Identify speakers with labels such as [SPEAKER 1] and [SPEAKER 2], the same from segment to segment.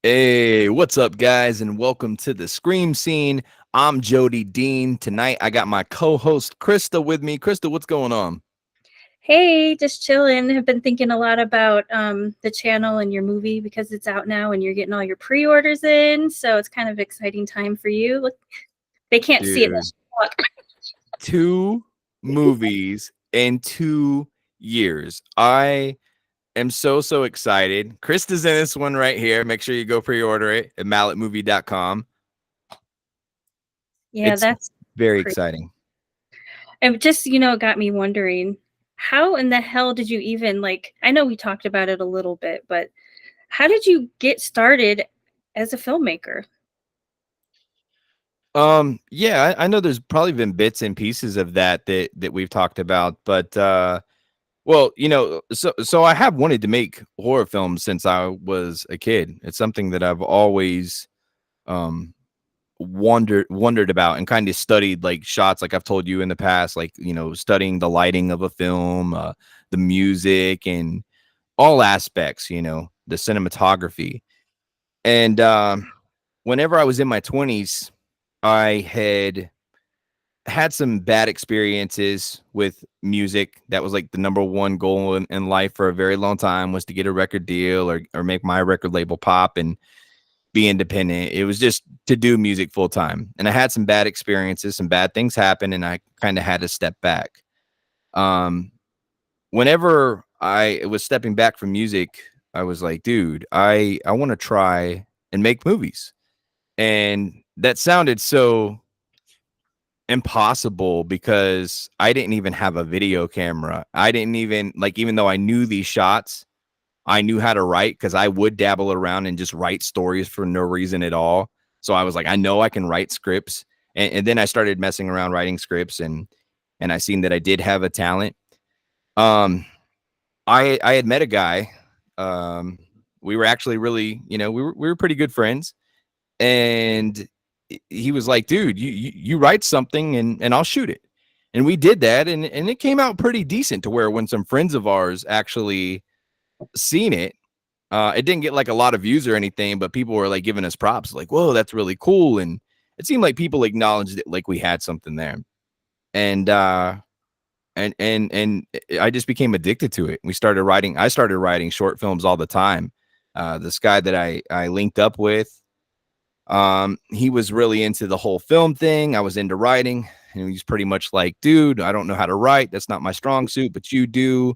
[SPEAKER 1] Hey, what's up, guys, and welcome to the Scream Scene. I'm Jody Dean. Tonight, I got my co-host Krista with me. Krista, what's going on?
[SPEAKER 2] Hey, just chilling. Have been thinking a lot about the channel and your movie because it's out now and you're getting all your pre-orders in. So it's kind of exciting time for you. Look, they can't see it.
[SPEAKER 1] Dude, two movies in 2 years. I am so excited. Krista's in this one right here. Make sure you go pre-order it at malletmovie.com.
[SPEAKER 2] Yeah,
[SPEAKER 1] It's
[SPEAKER 2] that's
[SPEAKER 1] very
[SPEAKER 2] crazy.
[SPEAKER 1] exciting.
[SPEAKER 2] It just, got me wondering, how in the hell did you even I know we talked about it a little bit, but how did you get started as a filmmaker?
[SPEAKER 1] Yeah, I know there's probably been bits and pieces of that we've talked about, but well, so I have wanted to make horror films since I was a kid. It's something that I've always um wondered about and kind of studied, like shots, like I've told you in the past, like, studying the lighting of a film, the music and all aspects, the cinematography. And whenever I was in my 20s, I had some bad experiences with music. That was like the number one goal in life for a very long time, was to get a record deal or make my record label pop and be independent. It was just to do music full time. And I had some bad experiences, some bad things happen, and I kind of had to step back. Um, Whenever I was stepping back from music, I was like, dude, I want to try and make movies. And that sounded so impossible because I didn't even have a video camera. I didn't even, like, even though I knew these shots, I knew how to write because I would dabble around and just write stories for no reason at all. So I was like, I know I can write scripts. And then I started messing around writing scripts, and I seen that I did have a talent. Um I had met a guy. Um we were actually really, we were pretty good friends, and he was like, dude, you write something and I'll shoot it. And we did that, and it came out pretty decent, to where when some friends of ours actually seen it, it didn't get like a lot of views or anything, but people were like giving us props, like, whoa, that's really cool. And it seemed like people acknowledged it, like we had something there. And and I just became addicted to it. I started writing short films all the time. This guy that I linked up with, he was really into the whole film thing. I was into writing, and he's pretty much like, dude, I don't know how to write. That's not my strong suit, but you do.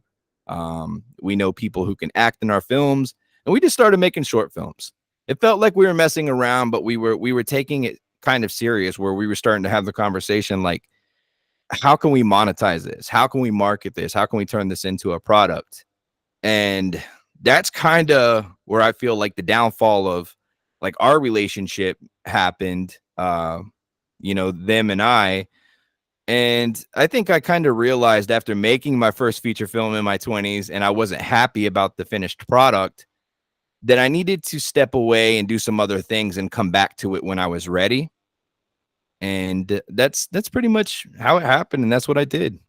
[SPEAKER 1] We know people who can act in our films, and we just started making short films. It felt like we were messing around, but we were taking it kind of serious, where we were starting to have the conversation like, how can we monetize this? How can we market this? How can we turn this into a product? And that's kind of where I feel like the downfall of like our relationship happened. Them and I think I kind of realized after making my first feature film in my 20s, and I wasn't happy about the finished product, that I needed to step away and do some other things and come back to it when I was ready. And that's pretty much how it happened, and that's what I did.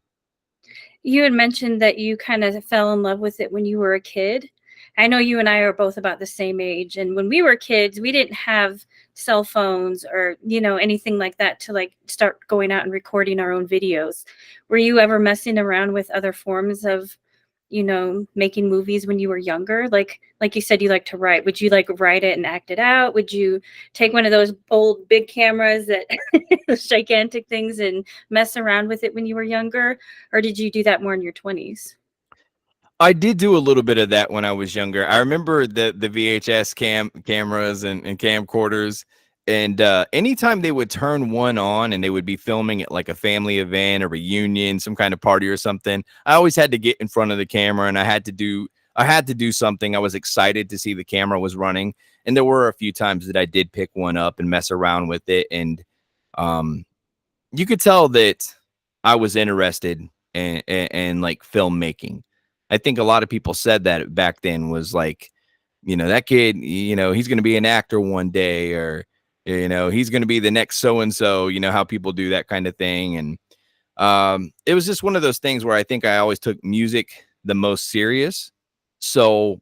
[SPEAKER 2] You had mentioned that you kind of fell in love with it when you were a kid. I know you and I are both about the same age. And when we were kids, we didn't have cell phones or, anything like that to start going out and recording our own videos. Were you ever messing around with other forms of, making movies when you were younger? Like you said, you like to write. Would you write it and act it out? Would you take one of those old big cameras that those gigantic things and mess around with it when you were younger? Or did you do that more in your 20s?
[SPEAKER 1] I did do a little bit of that when I was younger. I remember the VHS cameras and camcorders, and anytime they would turn one on and they would be filming at like a family event or reunion, some kind of party or something, I always had to get in front of the camera, and I had to do something. I was excited to see the camera was running, and there were a few times that I did pick one up and mess around with it, and um, you could tell that I was interested in like filmmaking. I think a lot of people said that back then, was like, that kid, he's going to be an actor one day, or, he's going to be the next so and so, how people do that kind of thing. And it was just one of those things where I think I always took music the most serious. So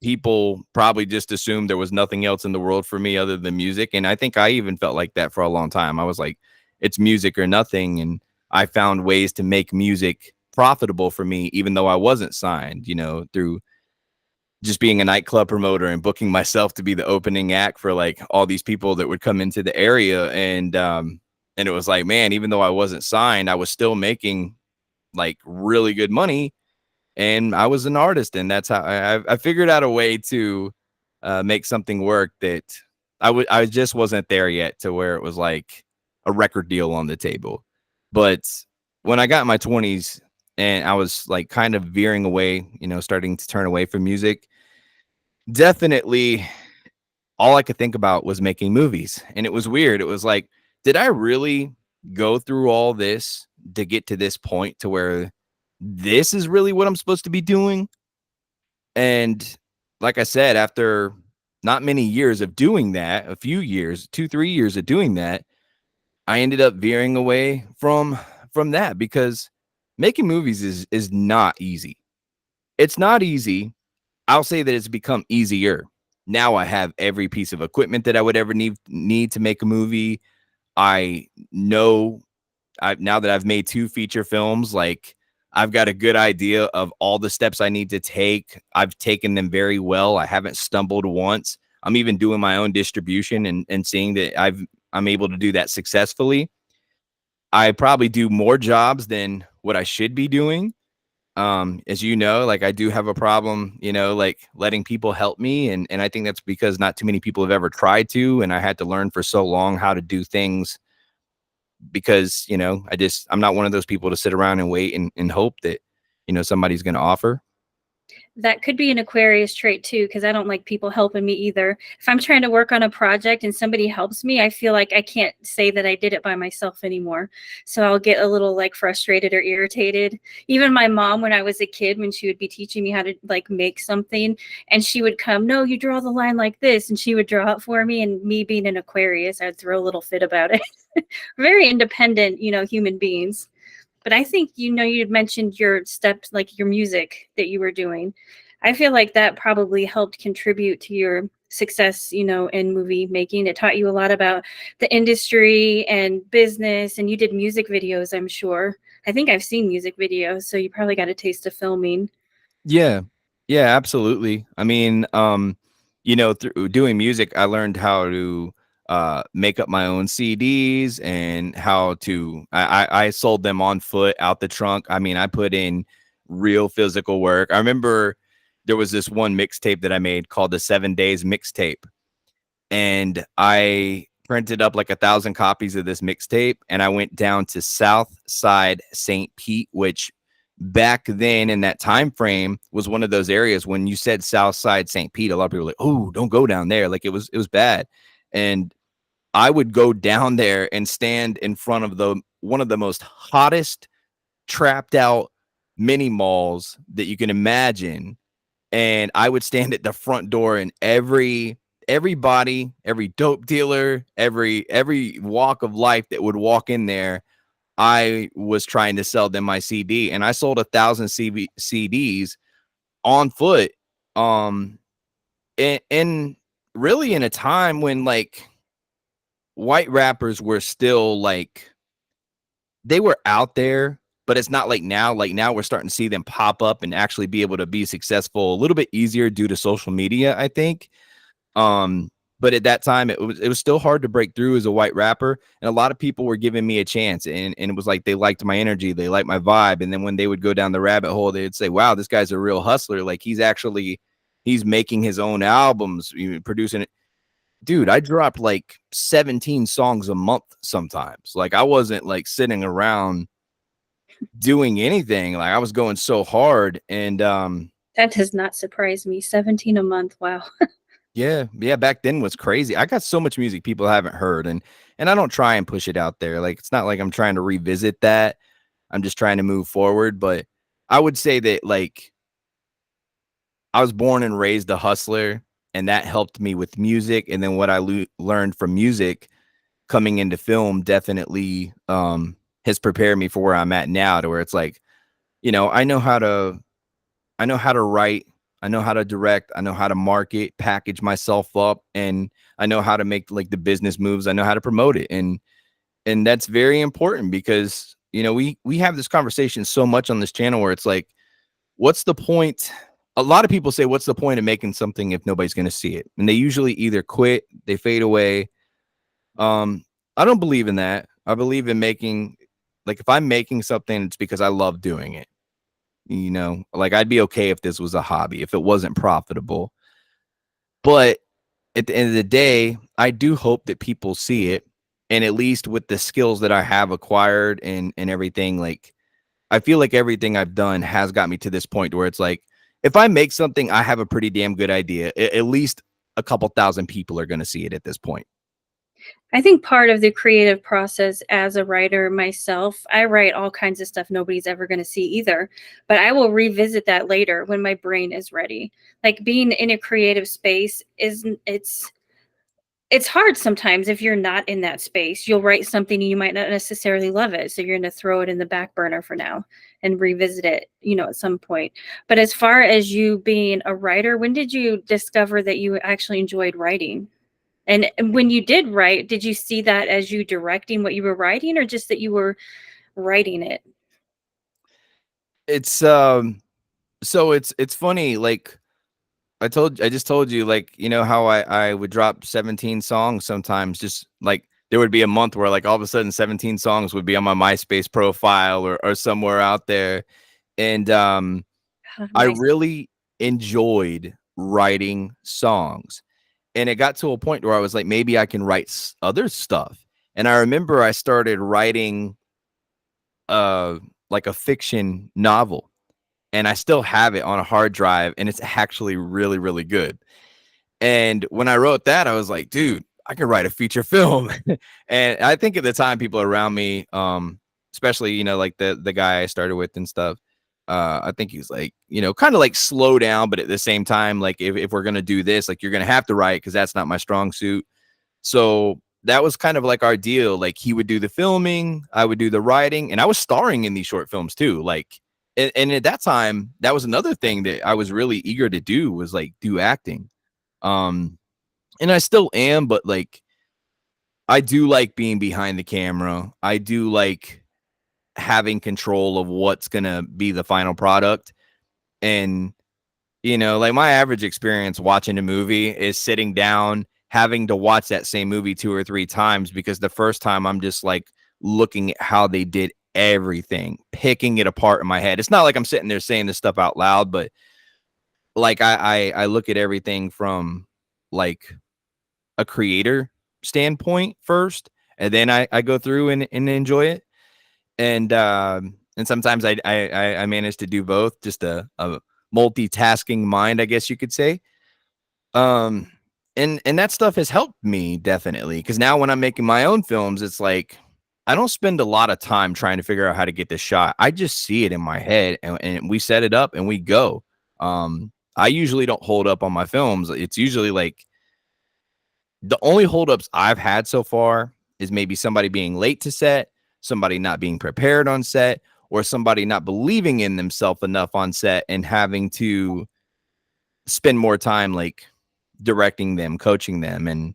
[SPEAKER 1] people probably just assumed there was nothing else in the world for me other than music. And I think I even felt like that for a long time. I was like, it's music or nothing. And I found ways to make music profitable for me, even though I wasn't signed, through just being a nightclub promoter and booking myself to be the opening act for like all these people that would come into the area. And it was like, man, even though I wasn't signed, I was still making like really good money, and I was an artist, and that's how I figured out a way to make something work that I just wasn't there yet to where it was like a record deal on the table. But when I got in my 20s and I was like kind of veering away, starting to turn away from music, definitely all I could think about was making movies. And it was weird. It was like, did I really go through all this to get to this point to where this is really what I'm supposed to be doing? And like I said, after not many years of doing that, a few years, 2, 3 years of doing that, I ended up veering away from that because making movies is not easy. It's not easy. I'll say that it's become easier. Now I have every piece of equipment that I would ever need to make a movie. I know now that I've made 2 feature films, like I've got a good idea of all the steps I need to take. I've taken them very well. I haven't stumbled once. I'm even doing my own distribution and seeing that I'm able to do that successfully. I probably do more jobs than what I should be doing. As you know, like I do have a problem, like letting people help me. And I think that's because not too many people have ever tried to. And I had to learn for so long how to do things because, I'm not one of those people to sit around and wait and hope that, somebody's going to offer.
[SPEAKER 2] That could be an Aquarius trait too, because I don't like people helping me either. If I'm trying to work on a project and somebody helps me, I feel like I can't say that I did it by myself anymore. So I'll get a little like frustrated or irritated. Even my mom, when I was a kid, when she would be teaching me how to like make something, and she would come, no, you draw the line like this, and she would draw it for me. And me being an Aquarius, I'd throw a little fit about it. Very independent, human beings. But I think, you had mentioned your steps, like your music that you were doing. I feel like that probably helped contribute to your success, in movie making. It taught you a lot about the industry and business, and you did music videos, I'm sure. I think I've seen music videos, so you probably got a taste of filming.
[SPEAKER 1] Yeah. Yeah, absolutely. I mean, through doing music, I learned how to make up my own CDs and how to I sold them on foot out the trunk. I mean, I put in real physical work. I remember there was this one mixtape that I made called the 7 Days Mixtape, and I printed up like 1,000 copies of this mixtape, and I went down to South Side St. Pete, which back then in that time frame was one of those areas when you said South Side St. Pete, a lot of people were like, oh, don't go down there. Like it was bad. And I would go down there and stand in front of the one of the most hottest trapped out mini malls that you can imagine, and I would stand at the front door, and everybody, every dope dealer, every walk of life that would walk in there, I was trying to sell them my CD, and I sold 1,000 CDs on foot. Um, and really in a time when like white rappers were still like they were out there, but it's not like now. Like now we're starting to see them pop up and actually be able to be successful a little bit easier due to social media, I think. But at that time it was still hard to break through as a white rapper, and a lot of people were giving me a chance, and it was like they liked my energy, they liked my vibe, and then when they would go down the rabbit hole, they'd say, wow, this guy's a real hustler, like he's making his own albums, producing it. Dude, I dropped like 17 songs a month sometimes. Like I wasn't like sitting around doing anything. Like I was going so hard, and
[SPEAKER 2] That does not surprise me. 17 a month. Wow.
[SPEAKER 1] yeah, back then was crazy. I got so much music people haven't heard, and I don't try and push it out there. Like it's not like I'm trying to revisit that. I'm just trying to move forward, but I would say that like I was born and raised a hustler, and that helped me with music, and then what I learned from music coming into film definitely has prepared me for where I'm at now, to where it's like, I know how to write I know how to direct, I know how to market, package myself up, and I know how to make like the business moves. I know how to promote it. And that's very important because, you know, we have this conversation so much on this channel where it's like, what's the point? A lot of people say, what's the point of making something if nobody's going to see it? And they usually either quit, they fade away. Um, I don't believe in that. I believe in making, like, if I'm making something, it's because I love doing it. You know, like I'd be okay if this was a hobby, if it wasn't profitable. But at the end of the day, I do hope that people see it. And at least with the skills that I have acquired and everything, like I feel like everything I've done has got me to this point where it's like, if I make something, I have a pretty damn good idea. At least a couple thousand people are going to see it at this point.
[SPEAKER 2] I think part of the creative process as a writer myself, I write all kinds of stuff nobody's ever going to see either, but I will revisit that later when my brain is ready. Like being in a creative space is it's hard sometimes if you're not in that space. You'll write something and you might not necessarily love it, so you're going to throw it in the back burner for now and revisit it, at some point. But as far as you being a writer, when did you discover that you actually enjoyed writing? And when you did write, did you see that as you directing what you were writing or just that you were writing it?
[SPEAKER 1] It's so it's funny, like I just told you, like, you know how I would drop 17 songs sometimes, just like there would be a month where like all of a sudden 17 songs would be on my MySpace profile or somewhere out there. And I
[SPEAKER 2] Nice.
[SPEAKER 1] really enjoyed writing songs. And it got to a point where I was like, maybe I can write other stuff. And I remember I started writing like a fiction novel, and I still have it on a hard drive, and it's actually really, really good. And when I wrote that, I was like, dude, I could write a feature film. And I think at the time, people around me, especially, you know, like the guy I started with and stuff, I think he was like, you know, kind of like slow down, but at the same time, like if we're gonna do this, like you're gonna have to write because that's not my strong suit. So that was kind of like our deal. Like he would do the filming, I would do the writing, and I was starring in these short films too. Like, and at that time, that was another thing that I was really eager to do, was like do acting. Um, and I still am, but like I do like being behind the camera. I do like having control of what's gonna be the final product. And you know, like my average experience watching a movie is sitting down, having to watch that same movie 2 or 3 times, because the first time I'm just like looking at how they did everything, picking it apart in my head. It's not like I'm sitting there saying this stuff out loud, but like I look at everything from like a creator standpoint first, and then I go through and enjoy it. And sometimes I manage to do both, just a multitasking mind, I guess you could say. Um, and that stuff has helped me definitely, because now when I'm making my own films, it's like I don't spend a lot of time trying to figure out how to get this shot. I just see it in my head, and we set it up and we go. I usually don't hold up on my films. It's usually like the only holdups I've had so far is maybe somebody being late to set, somebody not being prepared on set, or somebody not believing in themselves enough on set and having to spend more time like directing them, coaching them. And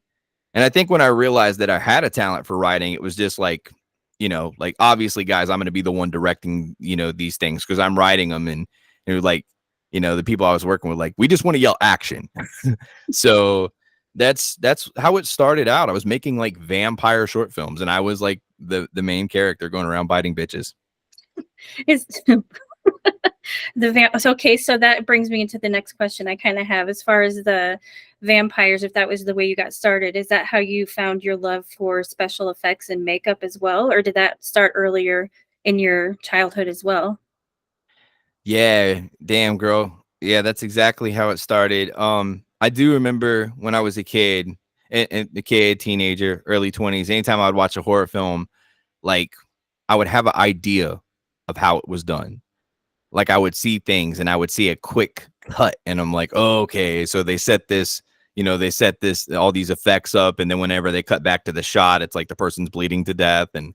[SPEAKER 1] I think when I realized that I had a talent for writing, it was just like, you know, like obviously, guys, I'm going to be the one directing, you know, these things because I'm writing them. And they're like, you know, the people I was working with, like, we just want to yell action. So that's how it started out. I was making like vampire short films, and I was like the main character going around biting bitches.
[SPEAKER 2] Is so okay, so that brings me into the next question I kind of have as far as the vampires. If that was the way you got started, is that how you found your love for special effects and makeup as well, or did that start earlier in your childhood as well?
[SPEAKER 1] Yeah, damn girl. Yeah, that's exactly how it started. I do remember when I was a kid, and a kid, teenager, early 20s, anytime I'd watch a horror film, like I would have an idea of how it was done. Like I would see things and I would see a quick cut, and I'm like, oh, okay, so they set this, you know, they set this all these effects up, and then whenever they cut back to the shot, it's like the person's bleeding to death. And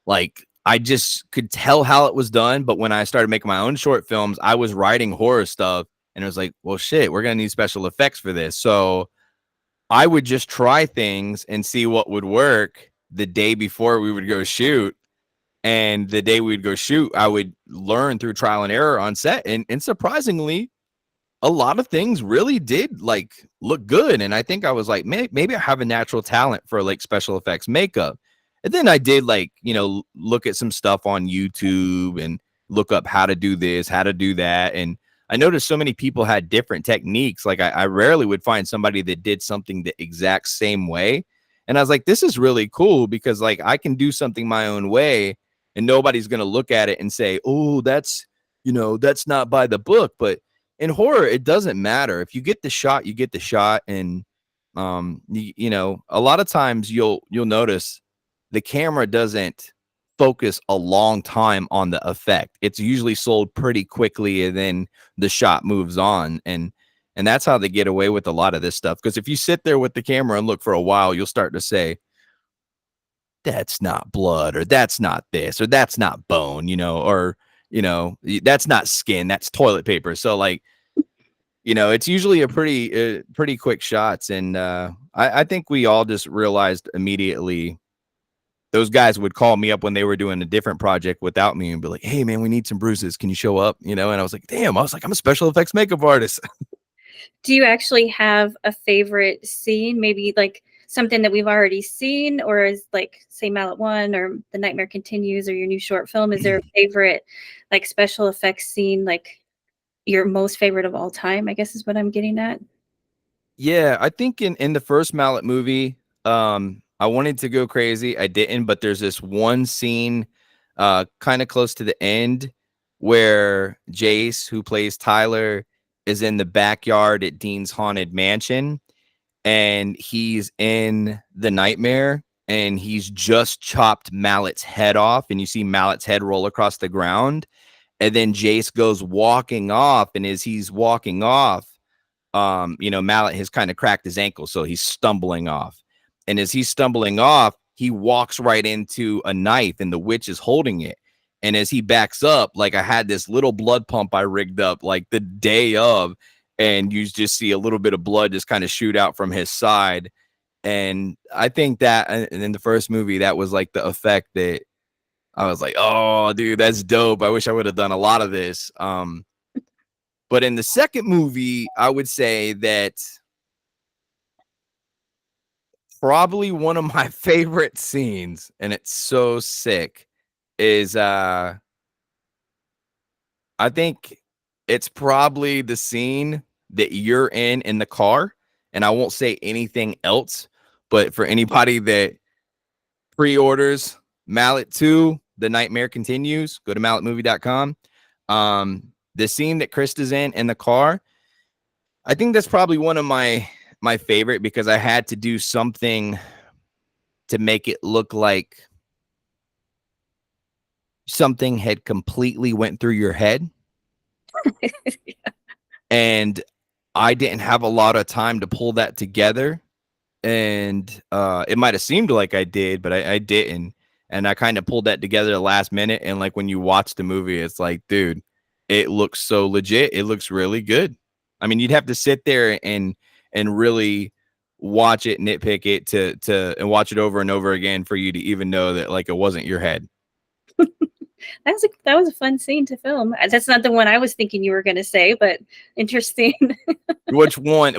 [SPEAKER 1] like I just could tell how it was done. But when I started making my own short films, I was writing horror stuff, And it was like, well, shit, we're gonna need special effects for this. So I would just try things and see what would work the day before we would go shoot. And the day we'd go shoot, I would learn through trial and error on set. And surprisingly, a lot of things really did like look good. And I think I was like, maybe I have a natural talent for like special effects makeup. And then I did like, look at some stuff on YouTube and look up how to do this, how to do that. And I noticed so many people had different techniques. Like I rarely would find somebody that did something the exact same way. And I was like, this is really cool because like I can do something my own way and nobody's going to look at it and say, oh, that's not by the book. But in horror, it doesn't matter. If you get the shot, you get the shot. And a lot of times you'll notice the camera doesn't focus a long time on the effect. It's usually sold pretty quickly and then the shot moves on. And that's how they get away with a lot of this stuff. Because if you sit there with the camera and look for a while, you'll start to say, that's not blood, or that's not this, or that's not bone, or that's not skin, that's toilet paper. So like, it's usually a pretty quick shots. And I think we all just realized immediately those guys would call me up when they were doing a different project without me and be like, hey man, we need some bruises, can you show up? And I was like, damn, I'm a special effects makeup artist.
[SPEAKER 2] Do you actually have a favorite scene? Maybe like something that we've already seen, or is like say Mallet One or The Nightmare Continues or your new short film? Is there a favorite like special effects scene, like your most favorite of all time, I guess is what I'm getting at?
[SPEAKER 1] Yeah, I think in the first Mallet movie, I wanted to go crazy. I didn't, but there's this one scene kind of close to the end where Jace, who plays Tyler, is in the backyard at Dean's haunted mansion, and he's in the nightmare and he's just chopped Mallet's head off, and you see Mallet's head roll across the ground. And then Jace goes walking off, and as he's walking off, Mallet has kind of cracked his ankle, so he's stumbling off. And as he's stumbling off, he walks right into a knife, and the witch is holding it. And as he backs up, like I had this little blood pump I rigged up like the day of, and you just see a little bit of blood just kind of shoot out from his side. And I think that in the first movie, that was like the effect that I was like, oh, dude, that's dope. I wish I would have done a lot of this. But in the second movie, I would say that probably one of my favorite scenes, and it's so sick, is I think it's probably the scene that you're in the car. And I won't say anything else, but for anybody that pre-orders Mallet 2, The Nightmare Continues, go to malletmovie.com. The scene that Krista's in the car, I think that's probably one of my favorite, because I had to do something to make it look like something had completely went through your head. And I didn't have a lot of time to pull that together. And it might have seemed like I did, but I didn't. And I kind of pulled that together the last minute. And like when you watch the movie, it's like, dude, it looks so legit. It looks really good. I mean, you'd have to sit there and really watch it, nitpick it to and watch it over and over again for you to even know that like it wasn't your head.
[SPEAKER 2] That was a fun scene to film. That's not the one I was thinking you were going to say, but interesting.
[SPEAKER 1] Which one?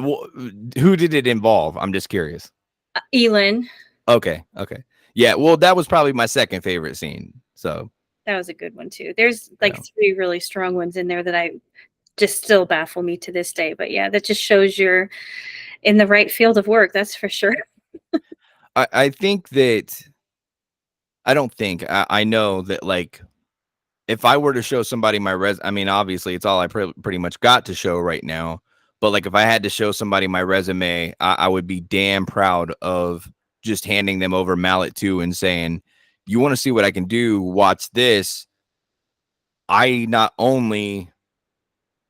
[SPEAKER 1] Who did it involve? I'm just curious.
[SPEAKER 2] Elin.
[SPEAKER 1] Okay. Yeah, well, that was probably my second favorite scene. So
[SPEAKER 2] that was a good one too. There's like three really strong ones in there that I just still baffle me to this day. But yeah, that just shows you're in the right field of work. That's for sure.
[SPEAKER 1] I think that I know that like if I were to show somebody my I mean, obviously it's all I pretty much got to show right now. But like if I had to show somebody my resume, I would be damn proud of just handing them over Mallet 2 and saying, you want to see what I can do? Watch this. I not only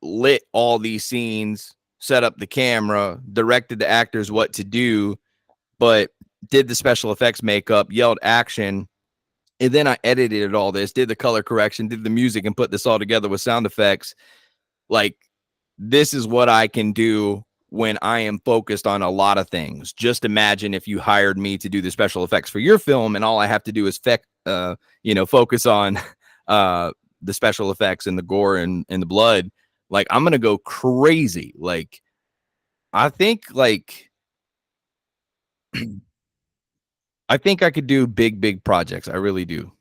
[SPEAKER 1] lit all these scenes, set up the camera, directed the actors what to do, but did the special effects makeup, yelled action, and then I edited all this, did the color correction, did the music, and put this all together with sound effects. Like, this is what I can do when I am focused on a lot of things. Just imagine if you hired me to do the special effects for your film, and all I have to do is focus on uh, the special effects and the gore and the blood. Like, I'm gonna go crazy. Like, I think like I think I could do big projects. I really do.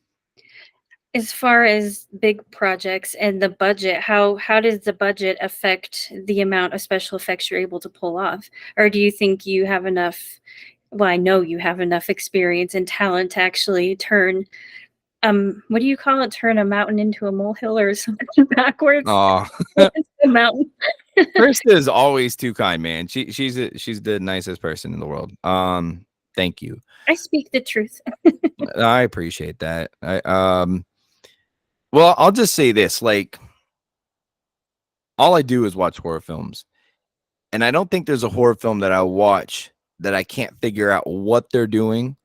[SPEAKER 2] As far as big projects and the budget, how does the budget affect the amount of special effects you're able to pull off? Or do you think you have enough, well, I know you have enough experience and talent to actually turn, what do you call it? Turn a mountain into a molehill or something backwards?
[SPEAKER 1] Oh,
[SPEAKER 2] A mountain.
[SPEAKER 1] Krista is always too kind, man. She's the nicest person in the world. Thank you.
[SPEAKER 2] I speak the truth.
[SPEAKER 1] I appreciate that. Well, I'll just say this, like, all I do is watch horror films. And I don't think there's a horror film that I watch that I can't figure out what they're doing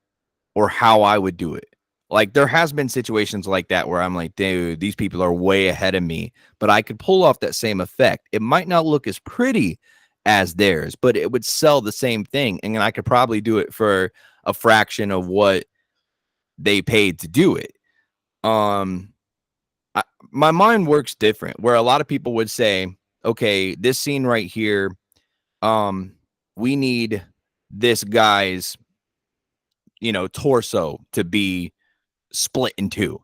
[SPEAKER 1] or how I would do it. Like, there has been situations like that where I'm like, dude, these people are way ahead of me, but I could pull off that same effect. It might not look as pretty as theirs, but it would sell the same thing. And I could probably do it for a fraction of what they paid to do it. Um, my mind works different, where a lot of people would say, okay, this scene right here, we need this guy's, torso to be split in two.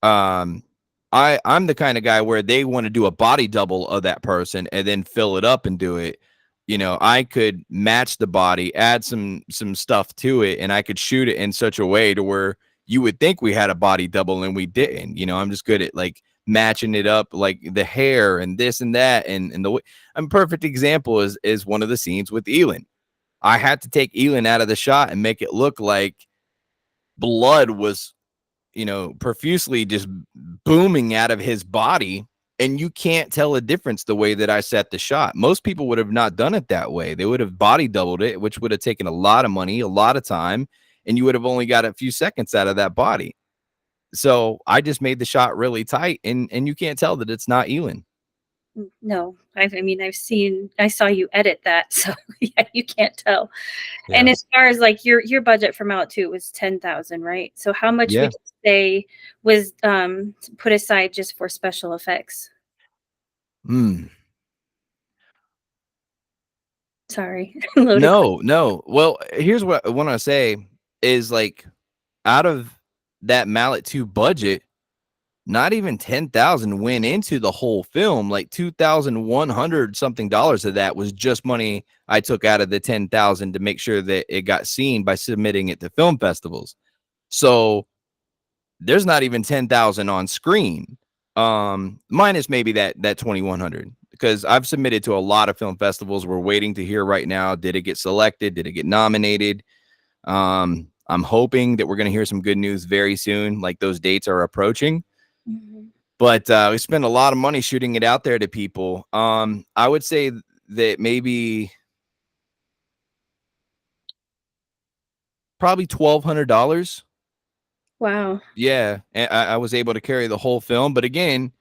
[SPEAKER 1] um I'm the kind of guy where they want to do a body double of that person and then fill it up and do it. I could match the body, add some stuff to it, and I could shoot it in such a way to where you would think we had a body double and we didn't. I'm just good at like matching it up, like the hair and this and that, and the way. A perfect example is one of the scenes with Elon. I had to take Elon out of the shot and make it look like blood was, profusely just booming out of his body. And you can't tell a difference the way that I set the shot. Most people would have not done it that way. They would have body doubled it, which would have taken a lot of money, a lot of time, and you would have only got a few seconds out of that body. So I just made the shot really tight, and you can't tell that it's not Elon.
[SPEAKER 2] No, I mean, I saw you edit that, so yeah, you can't tell. And
[SPEAKER 1] Yeah.
[SPEAKER 2] as far as like your budget from out two was 10,000, right? So how much
[SPEAKER 1] Yeah.
[SPEAKER 2] would you say was put aside just for special effects?
[SPEAKER 1] Hmm.
[SPEAKER 2] Sorry, loaded question.
[SPEAKER 1] No. Well, here's what I want to say is, like, out of that Mallet 2 budget, not even 10,000 went into the whole film. Like 2,100 something dollars of that was just money I took out of the 10,000 to make sure that it got seen by submitting it to film festivals. So there's not even 10,000 on screen. Minus maybe that 2,100, because I've submitted to a lot of film festivals. We're waiting to hear right now. Did it get selected? Did it get nominated? I'm hoping that we're going to hear some good news very soon. Like, those dates are approaching.
[SPEAKER 2] Mhm.
[SPEAKER 1] But we spend a lot of money shooting it out there to people. I would say that maybe probably $1,200.
[SPEAKER 2] Wow.
[SPEAKER 1] Yeah, and I was able to carry the whole film. But again,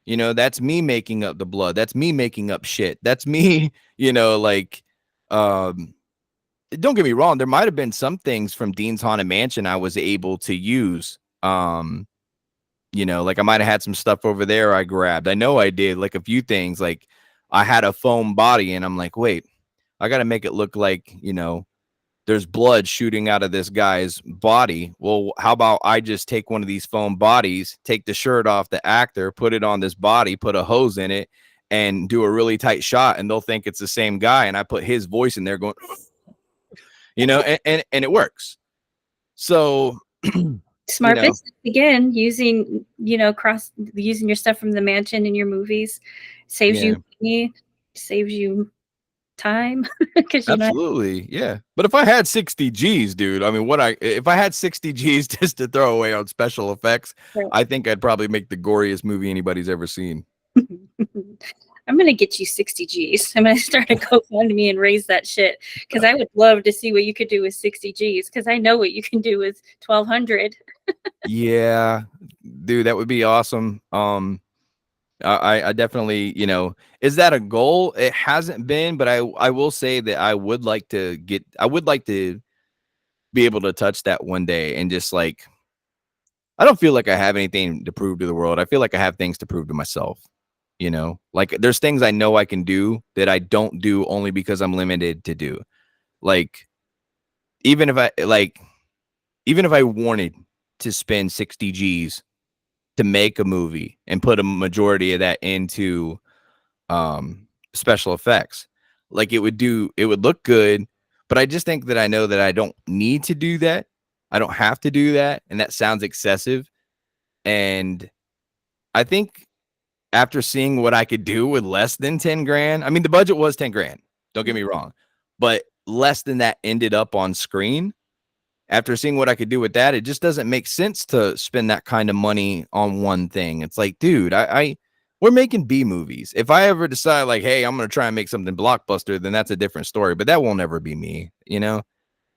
[SPEAKER 1] that's me making up the blood. That's me making up shit. That's me, like, um, don't get me wrong. There might have been some things from Dean's Haunted Mansion I was able to use. Like, I might have had some stuff over there I grabbed. I know I did, like, a few things. Like, I had a foam body, and I'm like, wait, I got to make it look like, there's blood shooting out of this guy's body. Well, how about I just take one of these foam bodies, take the shirt off the actor, put it on this body, put a hose in it, and do a really tight shot, and they'll think it's the same guy. And I put his voice in there going, and it works. So, you
[SPEAKER 2] Smart
[SPEAKER 1] know,
[SPEAKER 2] business again, using, cross using your stuff from the mansion in your movies saves you
[SPEAKER 1] yeah.
[SPEAKER 2] money, saves you time because you know.
[SPEAKER 1] Absolutely, yeah. But if I had 60 G's, dude, I mean, if I had 60 G's just to throw away on special effects, I think I'd probably make the goriest movie anybody's ever seen.
[SPEAKER 2] I'm gonna get you 60 G's. I'm gonna start a GoFundMe and raise that shit because I would love to see what you could do with 60 G's because I know what you can do with 1,200.
[SPEAKER 1] Yeah, dude, that would be awesome. I definitely, is that a goal? It hasn't been, but I will say that I would like to be able to touch that one day and just like I don't feel like I have anything to prove to the world. I feel like I have things to prove to myself, Like there's things I know I can do that I don't do only because I'm limited to do. Like even if I like even if I wanted to spend 60 G's to make a movie and put a majority of that into special effects, like it would look good, but I just think that I know that I don't need to do that. I don't have to do that, and that sounds excessive. And I think after seeing what I could do with less than 10 grand, I mean, the budget was 10 grand. Don't get me wrong, but less than that ended up on screen. After seeing what I could do with that, it just doesn't make sense to spend that kind of money on one thing. It's like, dude, we're making B movies. If I ever decide like, hey, I'm gonna try and make something blockbuster, then that's a different story. But that will never be me. I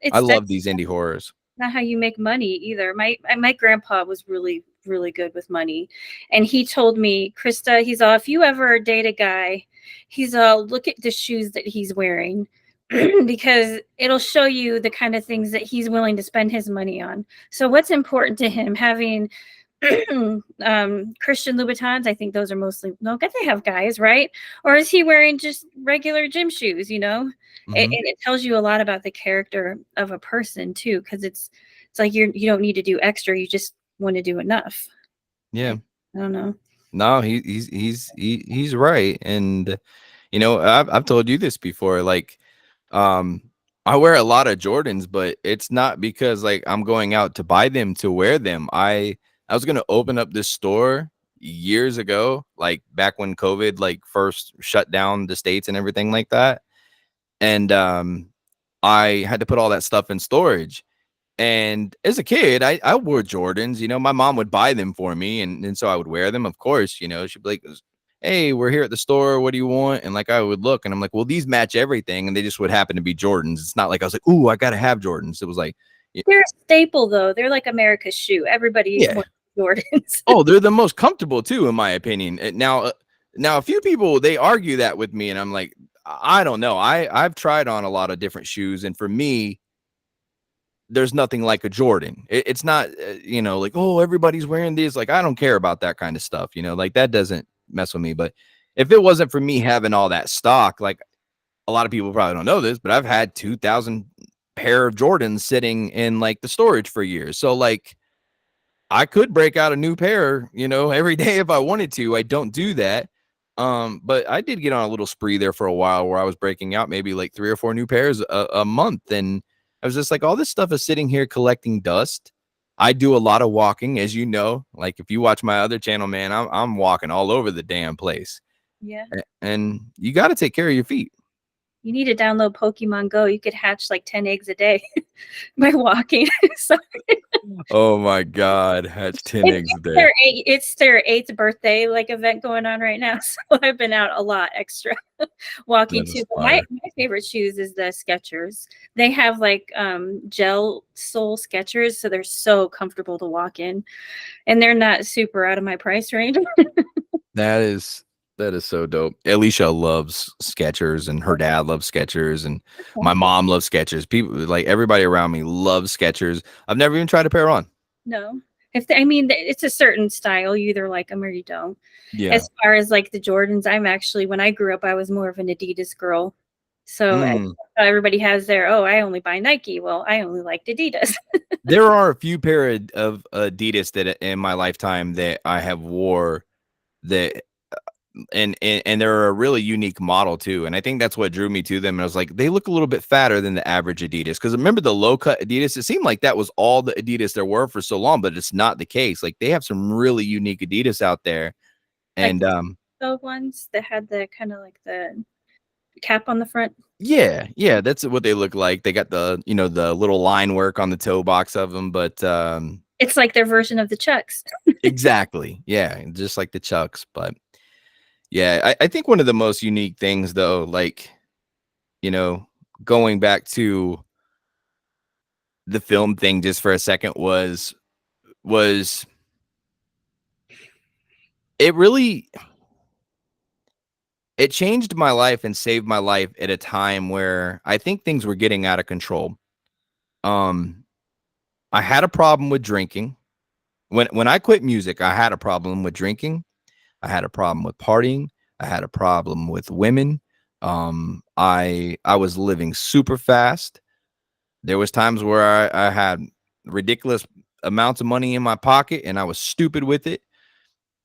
[SPEAKER 2] It's
[SPEAKER 1] love these indie horrors.
[SPEAKER 2] not how you make money either. My grandpa was really good with money, and he told me, Krista, he's all, if you ever date a guy, he's all, look at the shoes that he's wearing, because it'll show you the kind of things that he's willing to spend his money on. So what's important to him? Having Christian Louboutins, I think those are mostly, no, they have guys, right? Or is he wearing just regular gym shoes?
[SPEAKER 1] Mhm.
[SPEAKER 2] It tells you a lot about the character of a person too, because it's like you don't need to do extra, you just want to do enough.
[SPEAKER 1] Yeah.
[SPEAKER 2] I don't know.
[SPEAKER 1] No, he's right. And I've told you this before. Like, um, I wear a lot of Jordans, but it's not because like I'm going out to buy them to wear them. I was gonna open up this store years ago, like back when COVID like first shut down the states and everything like that. And I had to put all that stuff in storage. And as a kid, I wore Jordans. My mom would buy them for me, and so I would wear them. Of course, she'd be like, "Hey, we're here at the store. What do you want?" And like I would look, and I'm like, "Well, these match everything," and they just would happen to be Jordans. It's not like I was like, "Ooh, I gotta have Jordans." It was like,
[SPEAKER 2] They're a staple though. They're like America's shoe. Everybody
[SPEAKER 1] yeah.
[SPEAKER 2] wants Jordans.
[SPEAKER 1] Oh, they're the most comfortable too, in my opinion. Now a few people they argue that with me, and I'm like, I don't know. I've tried on a lot of different shoes, and for me, there's nothing like a Jordan. It's not, like, oh, everybody's wearing these. Like, I don't care about that kind of stuff, like that doesn't mess with me. But if it wasn't for me having all that stock, like a lot of people probably don't know this, but I've had 2,000 pair of Jordans sitting in like the storage for years. So, like, I could break out a new pair, every day if I wanted to. I don't do that. But I did get on a little spree there for a while where I was breaking out maybe like 3 or 4 new pairs a month. And I was just like, all this stuff is sitting here collecting dust. I do a lot of walking, as you know. Like if you watch my other channel, man, I'm walking all over the damn place.
[SPEAKER 2] Yeah.
[SPEAKER 1] And you got to take care of your feet.
[SPEAKER 2] You need to download Pokemon Go. You could hatch like 10 eggs a day by walking. So
[SPEAKER 1] Oh my God. Hatch 10 eggs a day.
[SPEAKER 2] it's their eighth birthday like event going on right now. So I've been out a lot extra walking
[SPEAKER 1] That
[SPEAKER 2] too.
[SPEAKER 1] is
[SPEAKER 2] But my,
[SPEAKER 1] fire.
[SPEAKER 2] my favorite shoes is the Skechers. They have like gel sole Skechers, so they're so comfortable to walk in. And they're not super out of my price range.
[SPEAKER 1] That is that is so dope. Alicia loves Skechers, and her dad loves Skechers, and my mom loves Skechers. People like everybody around me loves Skechers. I've never even tried a pair on.
[SPEAKER 2] No. I mean, it's a certain style. You either like them or you don't.
[SPEAKER 1] Yeah.
[SPEAKER 2] As far as like the Jordans, I'm actually, when I grew up, I was more of an Adidas girl. So
[SPEAKER 1] Mm.
[SPEAKER 2] everybody has their, oh, I only buy Nike. Well, I only liked Adidas.
[SPEAKER 1] There are a few pair of Adidas that in my lifetime that I have wore that and they're a really unique model too. And I think that's what drew me to them. And I was like, they look a little bit fatter than the average Adidas. Because remember the low cut Adidas? It seemed like that was all the Adidas there were for so long, but it's not the case. Like they have some really unique Adidas out there.
[SPEAKER 2] Like
[SPEAKER 1] And
[SPEAKER 2] those ones that had the kind of like the cap on the front.
[SPEAKER 1] yeah, that's what they look like. They got the little line work on the toe box of them, but
[SPEAKER 2] It's like their version of the Chucks.
[SPEAKER 1] exactly. Yeah, just like the Chucks. But yeah, I think one of the most unique things though, like, you know, going back to the film thing just for a second was it really it changed my life and saved my life at a time where I think things were getting out of control. Um, I had a problem with drinking. When I quit music, I had a problem with drinking. I had a problem with partying. I had a problem with women. I was living super fast. There was times where I had ridiculous amounts of money in my pocket and I was stupid with it.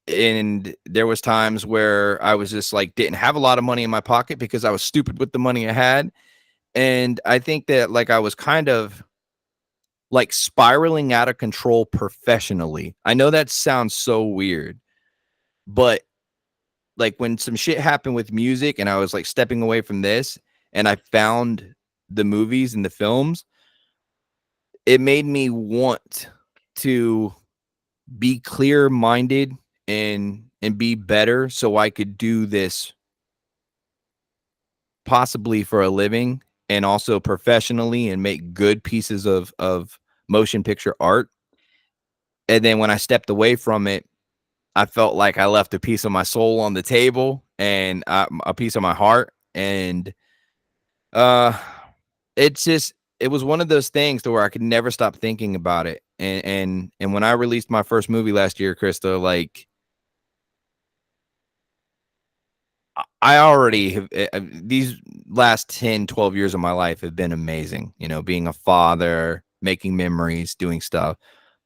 [SPEAKER 1] And there was times where I was just like didn't have a lot of money in my pocket because I was stupid with the money I had. And I think that like I was kind of like spiraling out of control professionally. I know that sounds so weird, but like when some shit happened with music and I was like stepping away from this and I found the movies and the films, it made me want to be clear minded and be better so I could do this possibly for a living and also professionally and make good pieces of motion picture art. And then when I stepped away from it, I felt like I left a piece of my soul on the table and a piece of my heart. And uh, it's just it was one of those things to where I could never stop thinking about it. And when I released my first movie last year, Krista, like I already have these last 10, 12 years of my life have been amazing, you know, being a father, making memories, doing stuff,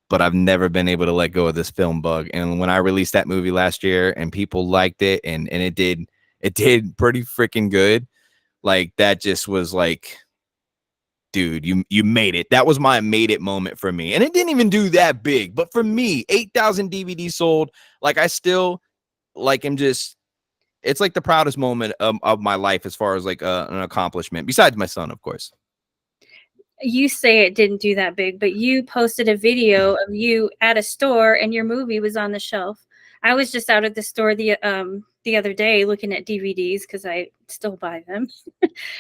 [SPEAKER 1] but I've never been able to let go of this film bug. And when I released that movie last year and people liked it and it did pretty freaking good. Like that just was like, dude, you made it. That was my made it moment for me. And it didn't even do that big, but for me, 8,000 DVDs sold, like I still like am just it's like the proudest moment of my life as far as like an accomplishment besides my son, of course.
[SPEAKER 2] You say it didn't do that big, but you posted a video of you at a store and your movie was on the shelf. I was just out at the store the other day looking at DVDs because I still buy them.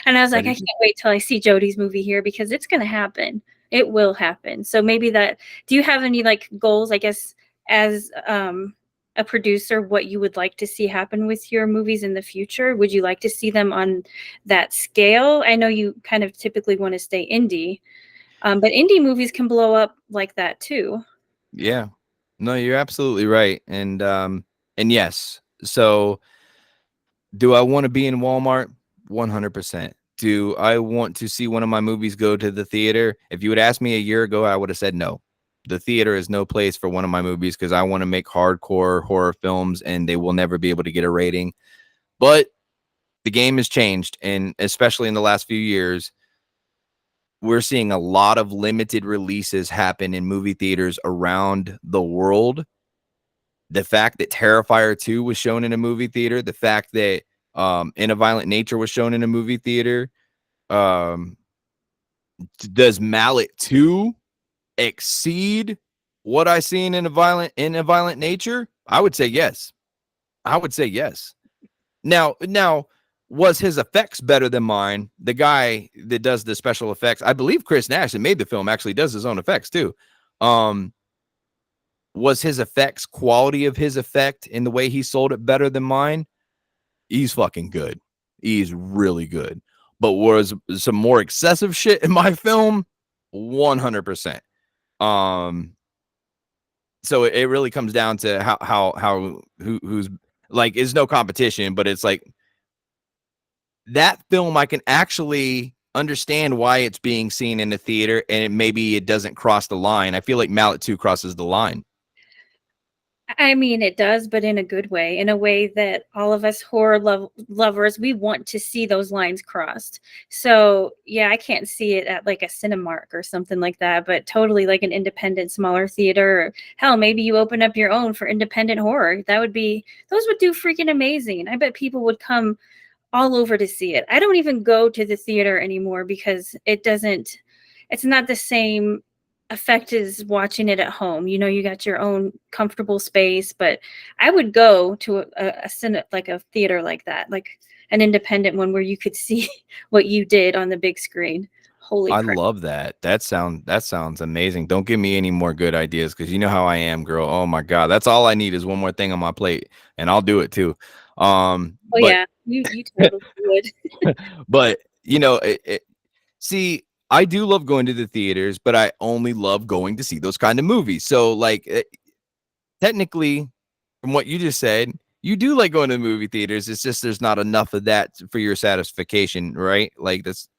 [SPEAKER 2] And I was like, I can't wait till I see Jodie's movie here because it's gonna happen. It will happen. So maybe that do you have any like goals, I guess, as a producer, what you would like to see happen with your movies in the future? Would you like to see them on that scale? I know you kind of typically want to stay indie, but indie movies can blow up like that too.
[SPEAKER 1] Yeah. No, you're absolutely right. And yes. So do I want to be in Walmart? 100%. Do I want to see one of my movies go to the theater? If you would ask me a year ago, I would have said no. The theater is no place for one of my movies because I want to make hardcore horror films and they will never be able to get a rating. But the game has changed. And especially in the last few years, we're seeing a lot of limited releases happen in movie theaters around the world. The fact that Terrifier 2 was shown in a movie theater, the fact that In a Violent Nature was shown in a movie theater. Um, does Mallet 2 exceed what I seen in a violent nature? I would say yes. I would say yes. Now was his effects better than mine? The guy that does the special effects, I believe Chris Nash that made the film actually does his own effects too. Was his effects quality of his effect in the way he sold it better than mine? He's fucking good. He's really good. But was some more excessive shit in my film? 100%. Um, so it really comes down to who's like is no competition, but it's like that film I can actually understand why it's being seen in the theater and maybe it doesn't cross the line. I feel like Mallet 2 crosses the line.
[SPEAKER 2] I mean, it does, but in a good way, in a way that all of us lovers, we want to see those lines crossed. So, yeah, I can't see it at like a Cinemark or something like that, but totally like an independent, smaller theater. Or hell, maybe you open up your own for independent horror. Those would do freaking amazing. I bet people would come all over to see it. I don't even go to the theater anymore because it's not the same effect as watching it at home. You know, you got your own comfortable space, but I would go to like a theater like that, like an independent one where you could see what you did on the big screen. Holy
[SPEAKER 1] I
[SPEAKER 2] crap.
[SPEAKER 1] love that. That sounds amazing. Don't give me any more good ideas because you know how I am, girl. Oh my god, that's all I need is one more thing on my plate, and I'll do it too.
[SPEAKER 2] Oh
[SPEAKER 1] But
[SPEAKER 2] yeah, you totally would.
[SPEAKER 1] but you know, see, I do love going to the theaters, but I only love going to see those kind of movies. So like technically, from what you just said, you do like going to the movie theaters. It's just there's not enough of that for your satisfaction, right? Like that's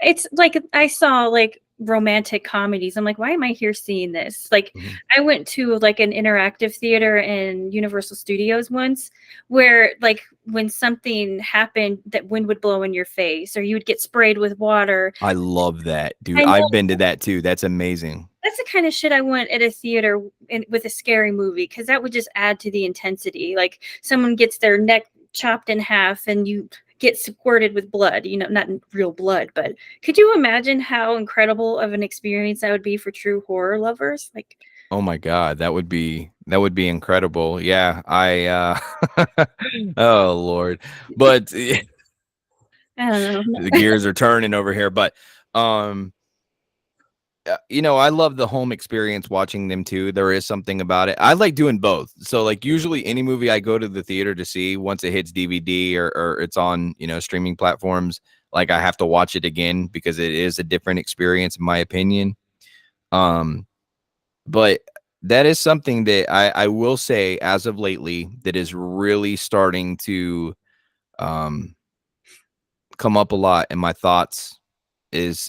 [SPEAKER 2] It's like I saw like romantic comedies. I'm like, why am I here seeing this? Like
[SPEAKER 1] Mhm.
[SPEAKER 2] I went to like an interactive theater in Universal Studios once where like when something happened that wind would blow in your face or you would get sprayed with water.
[SPEAKER 1] I love that, dude.
[SPEAKER 2] I
[SPEAKER 1] I've
[SPEAKER 2] know
[SPEAKER 1] been to that too. That's amazing.
[SPEAKER 2] that's the kind of shit I want at a theater with a scary movie because that would just add to the intensity. Like someone gets their neck chopped in half and you get squirted with blood, not real blood, but could you imagine how incredible of an experience that would be for true horror lovers? Like,
[SPEAKER 1] Oh my god, that would be incredible. Yeah, oh Lord. But
[SPEAKER 2] I don't know.
[SPEAKER 1] the gears are turning over here, but um I love the home experience watching them too. There is something about it. I like doing both. So like usually any movie I go to the theater to see, once it hits DVD or it's on, streaming platforms, like I have to watch it again because it is a different experience in my opinion. Um but that is something that I will say as of lately that is really starting to um come up a lot in my thoughts is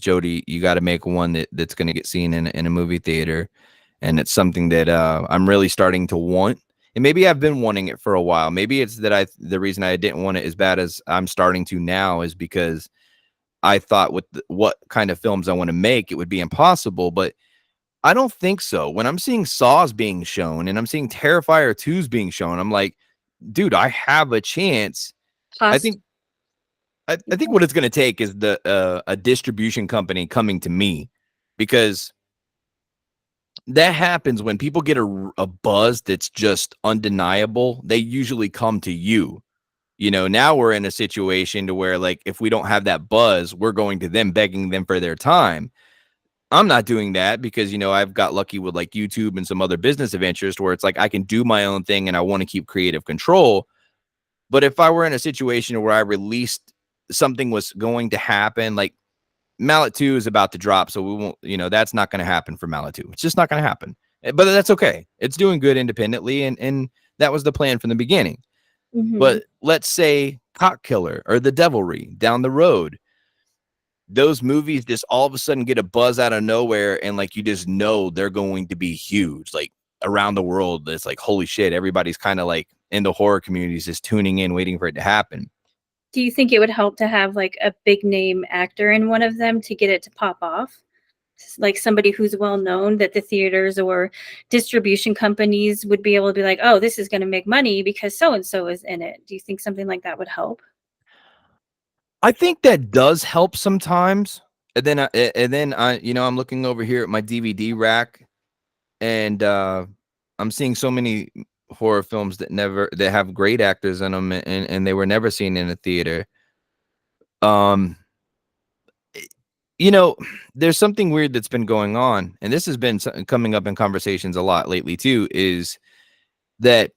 [SPEAKER 1] Jody, you got to make one that's going to get seen in a movie theater, and it's something that I'm really starting to want. And maybe I've been wanting it for a while. Maybe it's that the reason I didn't want it as bad as I'm starting to now is because I thought with what kind of films I want to make, it would be impossible. But I don't think so. When I'm seeing Saws being shown and I'm seeing Terrifier 2's being shown, I'm like, dude, I have a chance. I
[SPEAKER 2] Cost.
[SPEAKER 1] think I think what it's going to take is the a distribution company coming to me, because that happens when people get a buzz that's just undeniable. They usually come to you. Now we're in a situation to where like if we don't have that buzz, we're going to them begging them for their time. I'm not doing that because I've got lucky with like YouTube and some other business adventures where it's like I can do my own thing and I want to keep creative control. But if I were in a situation where I released something was going to happen, like Mallet 2 is about to drop, so we won't, that's not going to happen for Mallet 2. It's just not going to happen. But that's okay. It's doing good independently, and that was the plan from the beginning.
[SPEAKER 2] Hmm.
[SPEAKER 1] But let's say Cock Killer or The Devilry down the road, those movies just all of a sudden get a buzz out of nowhere, and like you just know they're going to be huge, like around the world. It's like holy shit, everybody's kind of like in the horror communities just tuning in, waiting for it to happen.
[SPEAKER 2] Do you think it would help to have like a big name actor in one of them to get it to pop off? Like somebody who's well known that the theaters or distribution companies would be able to be like, oh, this is going to make money because so and so is in it. Do you think something like that would help?
[SPEAKER 1] I think that does help sometimes. And then I'm looking over here at my DVD rack, and I'm seeing so many horror films that have great actors in them, and they were never seen in a theater. Um, you know, there's something weird that's been going on, and this has been coming up in conversations a lot lately too. Is that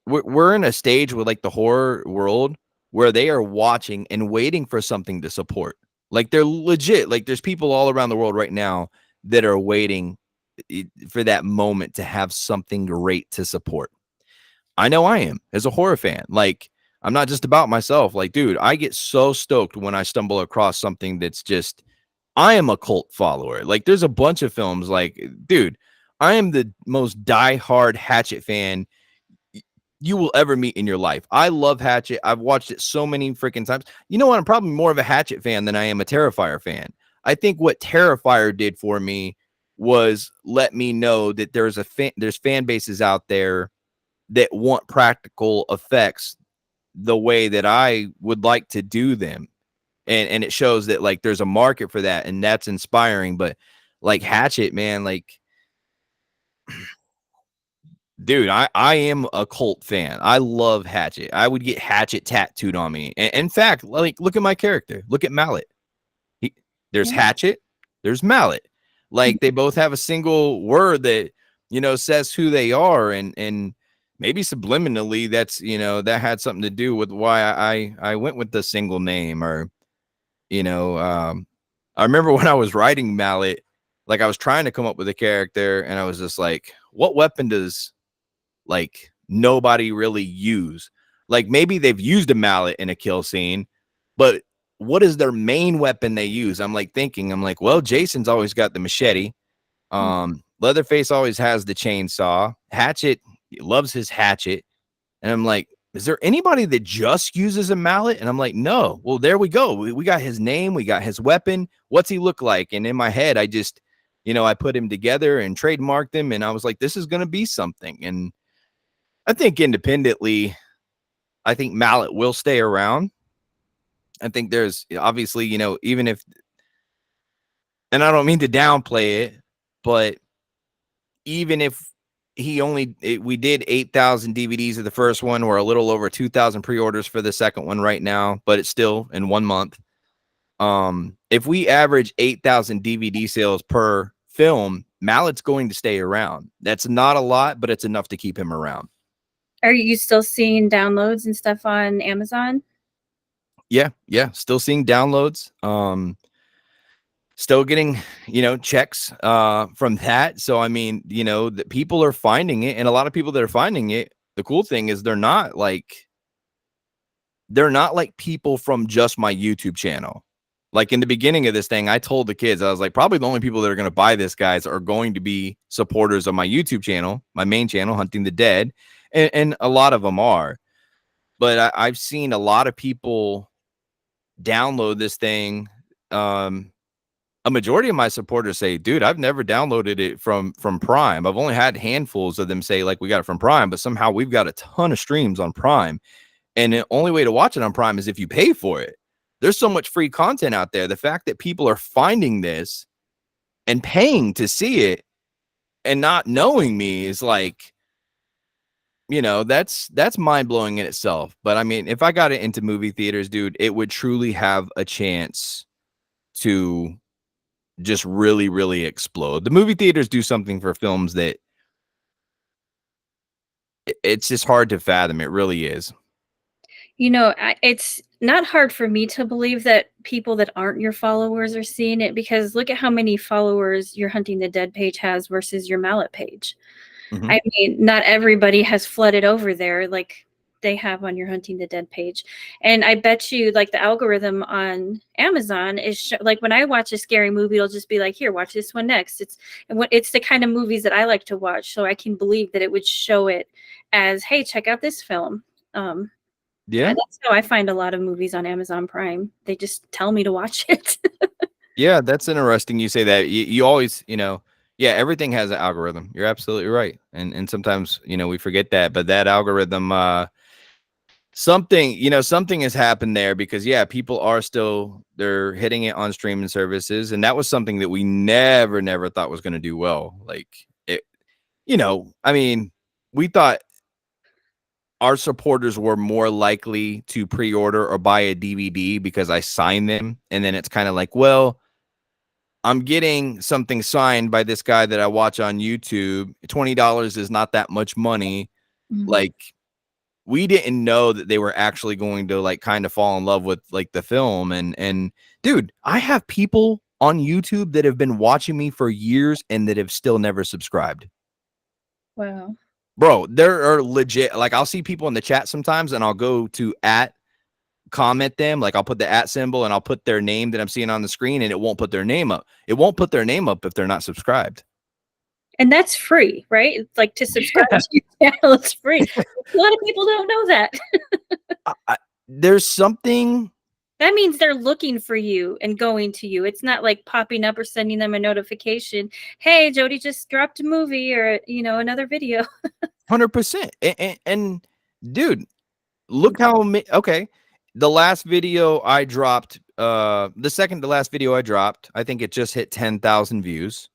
[SPEAKER 1] we're in a stage with like the horror world where they are watching and waiting for something to support. Like they're legit. Like there's people all around the world right now that are waiting for that moment to have something great to support. I know I am as a horror fan. Like I'm not just about myself. Like, dude, I get so stoked when I stumble across something that's just I am a cult follower. Like there's a bunch of films like, dude, I am the most diehard Hatchet fan you will ever meet in your life. I love Hatchet. I've watched it so many freaking times. You know what? I'm probably more of a Hatchet fan than I am a Terrifier fan. I think what Terrifier did for me was let me know that there's fan bases out there that want practical effects the way that I would like to do them. And it shows that like there's a market for that, and that's inspiring. But like Hatchet, man, like dude, I am a cult fan. I love Hatchet. I would get Hatchet tattooed on me. And in fact, like look at my character. Look at Mallet. He, there's
[SPEAKER 2] Yeah.
[SPEAKER 1] Hatchet. There's Mallet. Like they both have a single word that says who they are. And maybe subliminally that's, that had something to do with why I went with the single name. Or, you know, I remember when I was writing Mallet, like I was trying to come up with a character and I was just like, what weapon does like nobody really use? Like maybe they've used a mallet in a kill scene, but what is their main weapon they use? I'm like, well, Jason's always got the machete.
[SPEAKER 2] Mhm.
[SPEAKER 1] Leatherface always has the chainsaw. Hatchet loves his hatchet. And I'm like, is there anybody that just uses a mallet? And I'm like, no. Well, there we go. We got his name, we got his weapon. What's he look like? And in my head, I just, I put him together and trademarked him. And I was like, this is going to be something. And I think independently, I think mallet will stay around. I think there's obviously, even if, and I don't mean to downplay it, but even if we did 8,000 DVDs of the first one, we're a little over 2,000 pre-orders for the second one right now, but it's still in 1 month. If we average 8,000 DVD sales per film, Mallet's going to stay around. That's not a lot, but it's enough to keep him around.
[SPEAKER 2] Are you still seeing downloads and stuff on Amazon?
[SPEAKER 1] Yeah, still seeing downloads. Still getting, checks from that. So I mean, the people are finding it, and a lot of people that are finding it, the cool thing is they're not like people from just my YouTube channel. Like in the beginning of this thing, I told the kids, I was like, probably the only people that are going to buy this, guys, are going to be supporters of my YouTube channel, my main channel, Hunting the Dead. And a lot of them are. But I've seen a lot of people download this thing. A majority of my supporters say, dude, I've never downloaded it from Prime. I've only had handfuls of them say, like, we got it from Prime, but somehow we've got a ton of streams on Prime. And the only way to watch it on Prime is if you pay for it. There's so much free content out there. The fact that people are finding this and paying to see it and not knowing me is like, that's mind-blowing in itself. But I mean, if I got it into movie theaters, dude, it would truly have a chance to just really, really explode. The movie theaters do something for films that it's just hard to fathom. It really is.
[SPEAKER 2] It's not hard for me to believe that people that aren't your followers are seeing it, because look at how many followers your Hunting the Dead page has versus your Mallet page.
[SPEAKER 1] Mhm.
[SPEAKER 2] I mean, not everybody has flooded over there like they have on your Hunting the Dead page. And I bet you, like, the algorithm on Amazon is like, when I watch a scary movie, it'll just be like, here, watch this one next. It's the kind of movies that I like to watch, so I can believe that it would show it as, hey, check out this film.
[SPEAKER 1] Yeah.
[SPEAKER 2] That's how I find a lot of movies on Amazon Prime. They just tell me to watch it.
[SPEAKER 1] Yeah, that's interesting you say that. You always, yeah, everything has an algorithm. You're absolutely right. And sometimes, we forget that, but that algorithm something has happened there because yeah, people are still they're hitting it on streaming services, and that was something that we never thought was going to do well. Like it, I mean, we thought our supporters were more likely to pre-order or buy a DVD because I signed them, and then it's kind of like, well, I'm getting something signed by this guy that I watch on YouTube. $20 is not that much money.
[SPEAKER 2] Mhm.
[SPEAKER 1] Like, we didn't know that they were actually going to like kind of fall in love with like the film. And dude, I have people on YouTube that have been watching me for years and that have still never subscribed.
[SPEAKER 2] Wow.
[SPEAKER 1] Bro, there are legit, like, I'll see people in the chat sometimes and I'll go to comment them, like I'll put the symbol and I'll put their name that I'm seeing on the screen, and it won't put their name up. It won't put their name up if they're not subscribed.
[SPEAKER 2] And that's free, right? It's like, to subscribe to your channel, it's free. A lot of people don't know that.
[SPEAKER 1] There's something.
[SPEAKER 2] That means they're looking for you and going to you. It's not like popping up or sending them a notification. Hey, Jody just dropped a movie, or, another video.
[SPEAKER 1] 100%. And dude, look how okay. The last video I dropped, the second to last video I dropped, I think it just hit 10,000 views,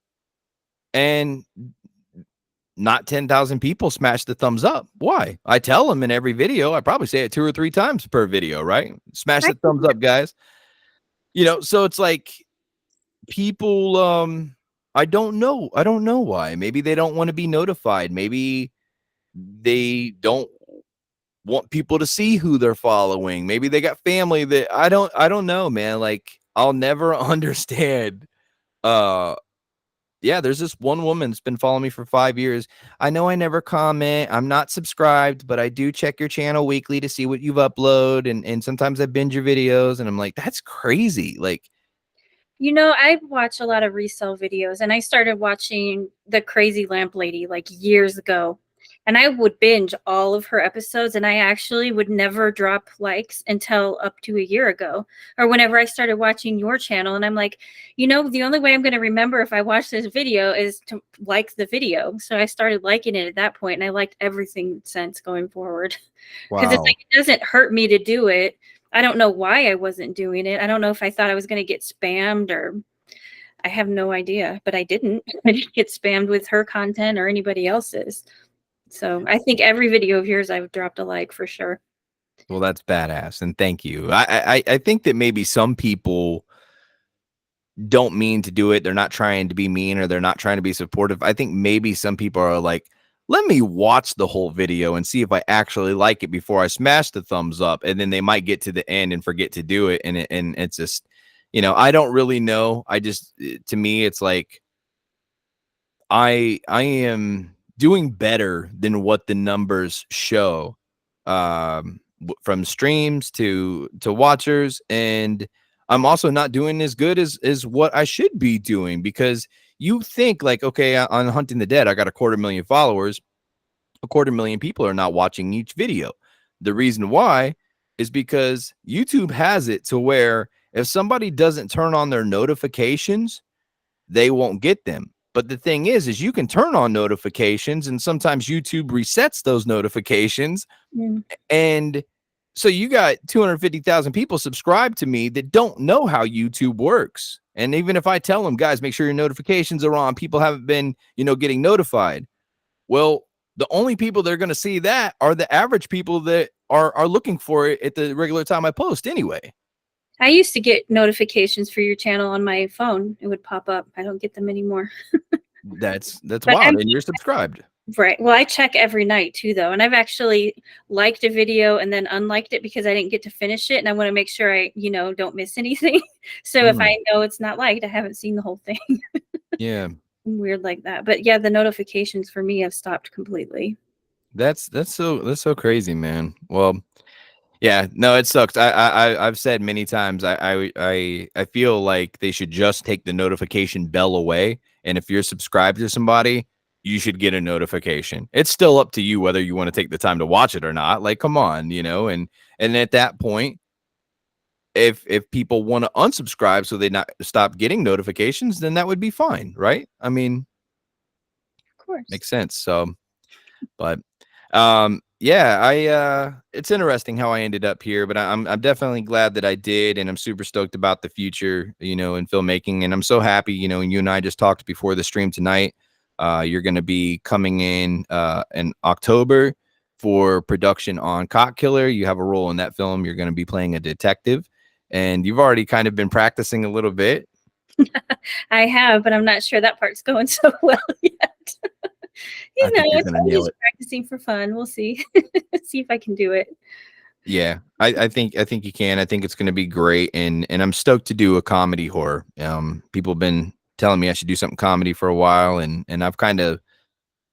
[SPEAKER 1] and not 10,000 people smash the thumbs up. Why? I tell them in every video. I probably say it 2 or 3 times per video, right? Smash the thumbs up, guys. So it's like people, I don't know why. Maybe they don't want to be notified. Maybe they don't want people to see who they're following. Maybe they got family that I don't know, man. Like I'll never understand. Uh yeah, there's this one woman that's been following me for 5 years. I know I never comment. I'm not subscribed, but I do check your channel weekly to see what you've uploaded, and sometimes I binge your videos, and I'm like, that's crazy. Like,
[SPEAKER 2] You know, I watch a lot of resale videos, and I started watching the Crazy Lamp Lady like years ago. And I would binge all of her episodes, and I actually would never drop likes until up to a year ago, or whenever I started watching your channel. And I'm like, you know, the only way I'm going to remember if I watch this video is to like the video. So I started liking it at that point, and I liked everything since going forward. Because it's
[SPEAKER 1] wow.
[SPEAKER 2] like, it doesn't hurt me to do it. I don't know why I wasn't doing it. I don't know if I thought I was going to get spammed, or I have no idea, but I didn't. I didn't get spammed with her content or anybody else's. So I think every video of yours I've dropped a like for sure.
[SPEAKER 1] Well, that's badass, and thank you. I think that maybe some people don't mean to do it. They're not trying to be mean, or they're not trying to be supportive. I think maybe some people are like, let me watch the whole video and see if I actually like it before I smash the thumbs up. And then they might get to the end and forget to do it. And it's just, I don't really know. To me, it's like I am doing better than what the numbers show, from streams to watchers, and I'm also not doing as good as what I should be doing, because you think like, okay, on Hunting the Dead, I got 250,000 followers. 250,000 people are not watching each video. The reason why is because YouTube has it to where if somebody doesn't turn on their notifications, they won't get them. But the thing is you can turn on notifications, and sometimes YouTube resets those notifications.
[SPEAKER 2] Mm.
[SPEAKER 1] And so you got 250,000 people subscribed to me that don't know how YouTube works. And even if I tell them, guys, make sure your notifications are on, people haven't been, getting notified. Well, the only people that are going to see that are the average people that are looking for it at the regular time I post anyway.
[SPEAKER 2] I used to get notifications for your channel on my phone. It would pop up. I don't get them anymore.
[SPEAKER 1] That's
[SPEAKER 2] But
[SPEAKER 1] wild. And you're subscribed.
[SPEAKER 2] right. Well, I check every night too, though. And I've actually liked a video and then unliked it because I didn't get to finish it. And I want to make sure I, don't miss anything. So if
[SPEAKER 1] Mm,
[SPEAKER 2] I know it's not liked, I haven't seen the whole thing.
[SPEAKER 1] yeah.
[SPEAKER 2] Weird like that. But yeah, the notifications for me have stopped completely.
[SPEAKER 1] That's so crazy, man. Well, yeah, no, it sucks. I've said many times I feel like they should just take the notification bell away, and if you're subscribed to somebody, you should get a notification. It's still up to you whether you want to take the time to watch it or not. Like, come on, and at that point, if people want to unsubscribe so they not stop getting notifications, then that would be fine, right? I mean,
[SPEAKER 2] Of course.
[SPEAKER 1] makes sense. So, but yeah, it's interesting how I ended up here, but I'm definitely glad that I did, and I'm super stoked about the future, in filmmaking. And I'm so happy, and you and I just talked before the stream tonight. You're going to be coming in October for production on Cop Killer. You have a role in that film. You're going to be playing a detective, and you've already kind of been practicing a little bit.
[SPEAKER 2] I have, but I'm not sure that part's going so well yet.
[SPEAKER 1] I think you're
[SPEAKER 2] It's
[SPEAKER 1] going to
[SPEAKER 2] I'm
[SPEAKER 1] nail
[SPEAKER 2] just
[SPEAKER 1] it.
[SPEAKER 2] practicing for fun. We'll see. See if I can do it.
[SPEAKER 1] Yeah, I think you can. I think it's going to be great, and I'm stoked to do a comedy horror. People have been telling me I should do something comedy for a while, and I've kind of,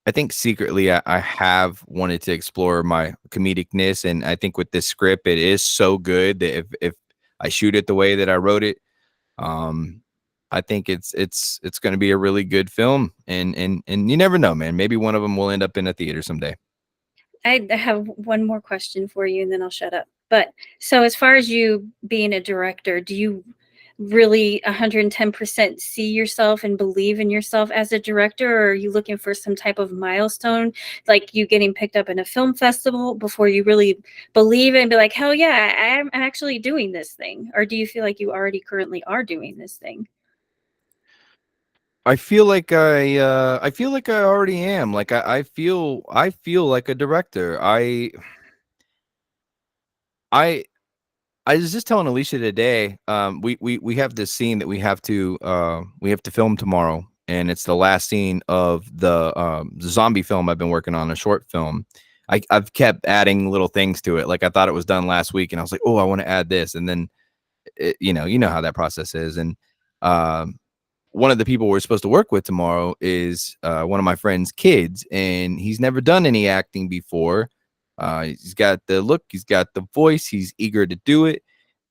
[SPEAKER 1] I think secretly I have wanted to explore my comedicness, and I think with this script it is so good that if I shoot it the way that I wrote it, um, I think it's going to be a really good film, and you never know, man. Maybe one of them will end up in a theater someday.
[SPEAKER 2] I have one more question for you and then I'll shut up. But so as far as you being a director, do you really 110% see yourself and believe in yourself as a director, or are you looking for some type of milestone, like you getting picked up in a film festival before you really believe it and be like, hell yeah, I'm actually doing this thing? Or do you feel like you already currently are doing this thing?
[SPEAKER 1] I feel like I already am. Like I feel like a director. I I was just telling Alicia today. We have this scene that we have to film tomorrow, and it's the last scene of the zombie film I've been working on, a short film. I've kept adding little things to it. Like I thought it was done last week, and I was like, oh, I want to add this, and then you know how that process is. And um, one of the people we're supposed to work with tomorrow is one of my friend's kids, and he's never done any acting before. He's got the look, he's got the voice, he's eager to do it.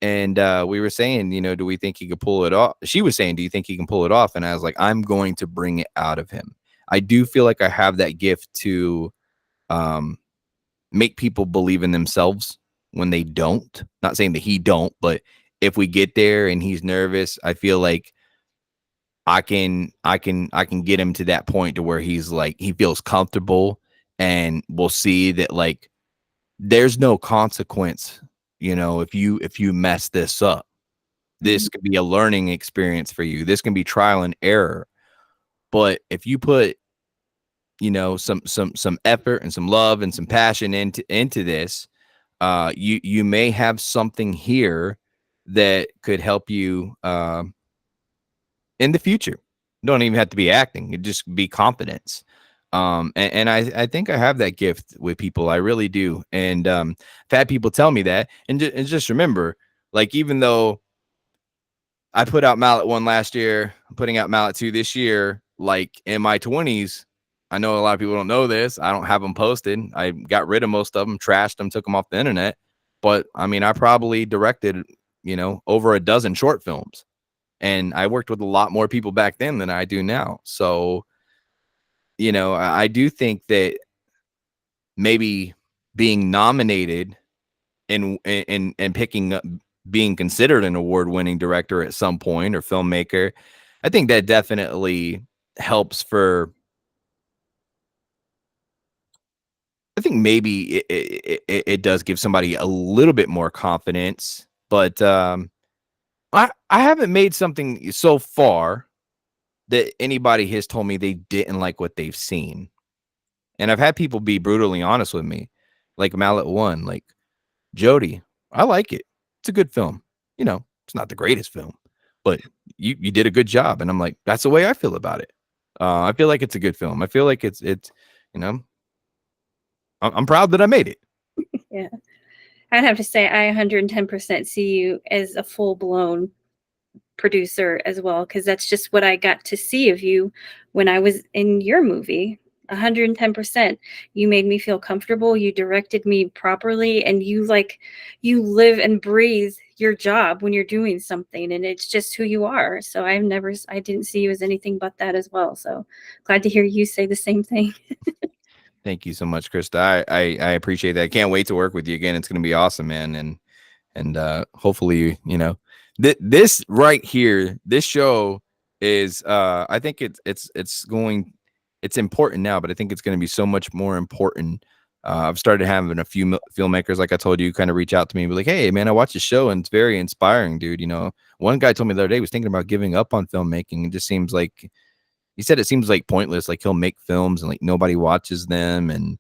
[SPEAKER 1] And we were saying, you know, do we think he could pull it off? She was saying, do you think he can pull it off? And I was like, I'm going to bring it out of him. I do feel like I have that gift to um, make people believe in themselves when they don't. Not saying that he don't, but if we get there and he's nervous, I feel like I can get him to that point to where he's like he feels comfortable, and we'll see that like there's no consequence, you know, if you mess this up.
[SPEAKER 2] Mhm.
[SPEAKER 1] This could be a learning experience for you. This can be trial and error. But if you put, you know, some effort and some love and some passion into this, you may have something here that could help you in the future. Don't even have to be acting. It just be confidence. And I think I have that gift with people. I really do. And I've had people tell me that. And just remember, like, even though I put out Mallet 1 last year, I'm putting out Mallet 2 this year, like in my 20s, I know a lot of people don't know this. I don't have them posted. I got rid of most of them, trashed them, took them off the internet. But I mean, I probably directed, you know, over a dozen short films, and I worked with a lot more people back then than I do now. So, you know, I do think that maybe being nominated and picking up, being considered an award-winning director at some point or filmmaker, I think that definitely helps for. I think maybe it does give somebody a little bit more confidence, but I haven't made something so far that anybody has told me they didn't like what they've seen. And I've had people be brutally honest with me, like Mallet 1, like, Jody, I like it. It's a good film. You know, it's not the greatest film, but you did a good job. And I'm like, that's the way I feel about it. I feel like it's a good film. I feel like it's you know, I'm proud that I made it.
[SPEAKER 2] Yeah. I'd have to say I 110% see you as a full-blown producer as well, because that's just what I got to see of you when I was in your movie. 110%. You made me feel comfortable. You directed me properly, and you live and breathe your job when you're doing something, and it's just who you are. So I didn't see you as anything but that as well. So glad to hear you say the same thing.
[SPEAKER 1] Thank you so much, Krista. I appreciate that. I can't wait to work with you again. It's gonna be awesome, man. And hopefully, you know, this right here, this show is I think it's important now, but I think it's going to be so much more important. I've started having a few filmmakers, like I told you, kind of reach out to me and be like, hey man, I watched the show and it's very inspiring, dude. You know, one guy told me the other day he was thinking about giving up on filmmaking. It just seems like, he said, it seems like pointless, like he'll make films and like nobody watches them. And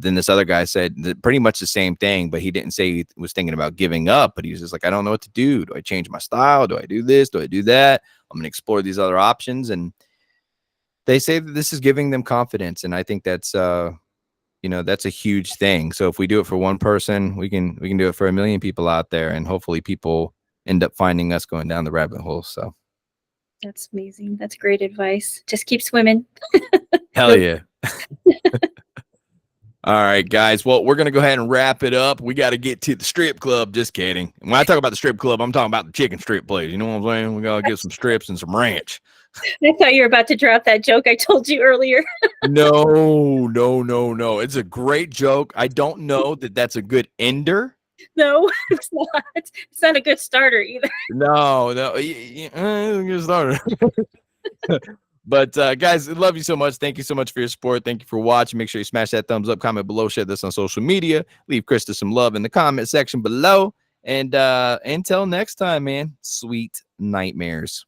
[SPEAKER 1] then this other guy said pretty much the same thing, but he didn't say he was thinking about giving up. But he was just like, I don't know what to do. Do I change my style? Do I do this? Do I do that? I'm going to explore these other options. And they say that this is giving them confidence. And I think that's, you know, that's a huge thing. So if we do it for one person, we can do it for a million people out there. And hopefully people end up finding us going down the rabbit hole. So
[SPEAKER 2] That's amazing. That's great advice. Just keep swimming.
[SPEAKER 1] hell
[SPEAKER 2] You'll
[SPEAKER 1] yeah. All right, guys. Well, we're going to go ahead and wrap it up. We got to get to the strip club. Just kidding. When I talk about the strip club, I'm talking about the chicken strip place. You know what I'm saying? We got to get some strips and some ranch.
[SPEAKER 2] I thought you were about to drop that joke I told you earlier.
[SPEAKER 1] No, no, no, no. It's a great joke. I don't know that that's a good ender.
[SPEAKER 2] No, it's not. It's not a good starter either.
[SPEAKER 1] No, no. Get started. But guys, I love you so much. Thank you so much for your support. Thank you for watching. Make sure you smash that thumbs up, comment below, share this on social media. Leave Krista some love in the comment section below. And until next time, man, sweet nightmares.